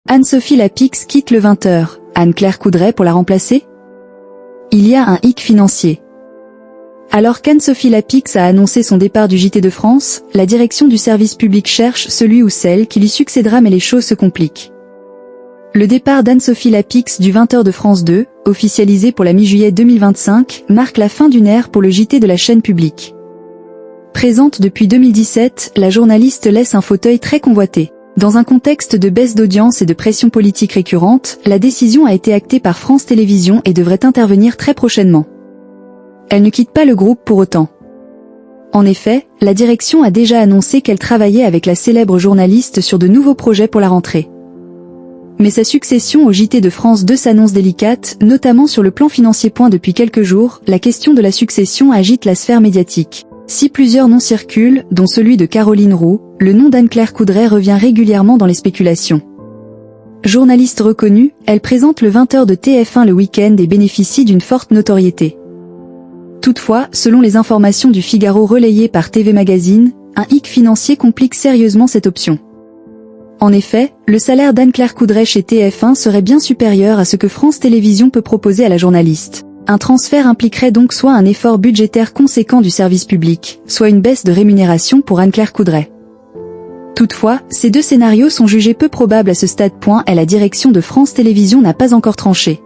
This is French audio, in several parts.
Anne-Sophie Lapix quitte le 20h. Anne-Claire Coudray pour la remplacer? Il y a un hic financier. Alors qu'Anne-Sophie Lapix a annoncé son départ du JT de France, la direction du service public cherche celui ou celle qui lui succédera, mais les choses se compliquent. Le départ d'Anne-Sophie Lapix du 20h de France 2, officialisé pour la mi-juillet 2025, marque la fin d'une ère pour le JT de la chaîne publique. Présente depuis 2017, la journaliste laisse un fauteuil très convoité. Dans un contexte de baisse d'audience et de pression politique récurrente, la décision a été actée par France Télévisions et devrait intervenir très prochainement. Elle ne quitte pas le groupe pour autant. En effet, la direction a déjà annoncé qu'elle travaillait avec la célèbre journaliste sur de nouveaux projets pour la rentrée. Mais sa succession au JT de France 2 s'annonce délicate, notamment sur le plan financier. Depuis quelques jours, la question de la succession agite la sphère médiatique. Si plusieurs noms circulent, dont celui de Caroline Roux, le nom d'Anne-Claire Coudray revient régulièrement dans les spéculations. Journaliste reconnue, elle présente le 20h de TF1 le week-end et bénéficie d'une forte notoriété. Toutefois, selon les informations du Figaro relayées par TV Magazine, un hic financier complique sérieusement cette option. En effet, le salaire d'Anne-Claire Coudray chez TF1 serait bien supérieur à ce que France Télévisions peut proposer à la journaliste. Un transfert impliquerait donc soit un effort budgétaire conséquent du service public, soit une baisse de rémunération pour Anne-Claire Coudray. Toutefois, ces deux scénarios sont jugés peu probables à ce stade. Et la direction de France Télévisions n'a pas encore tranché.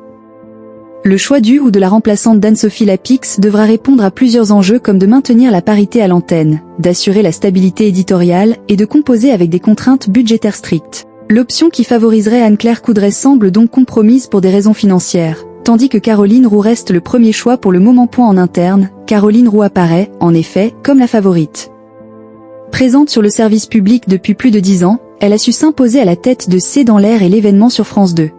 Le choix du ou de la remplaçante d'Anne-Sophie Lapix devra répondre à plusieurs enjeux, comme de maintenir la parité à l'antenne, d'assurer la stabilité éditoriale et de composer avec des contraintes budgétaires strictes. L'option qui favoriserait Anne-Claire Coudray semble donc compromise pour des raisons financières, tandis que Caroline Roux reste le premier choix pour le moment. En interne, Caroline Roux apparaît, en effet, comme la favorite. Présente sur le service public depuis plus de 10 ans, elle a su s'imposer à la tête de C'est dans l'air et l'événement sur France 2.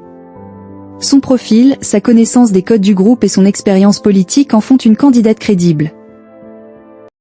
Son profil, sa connaissance des codes du groupe et son expérience politique en font une candidate crédible.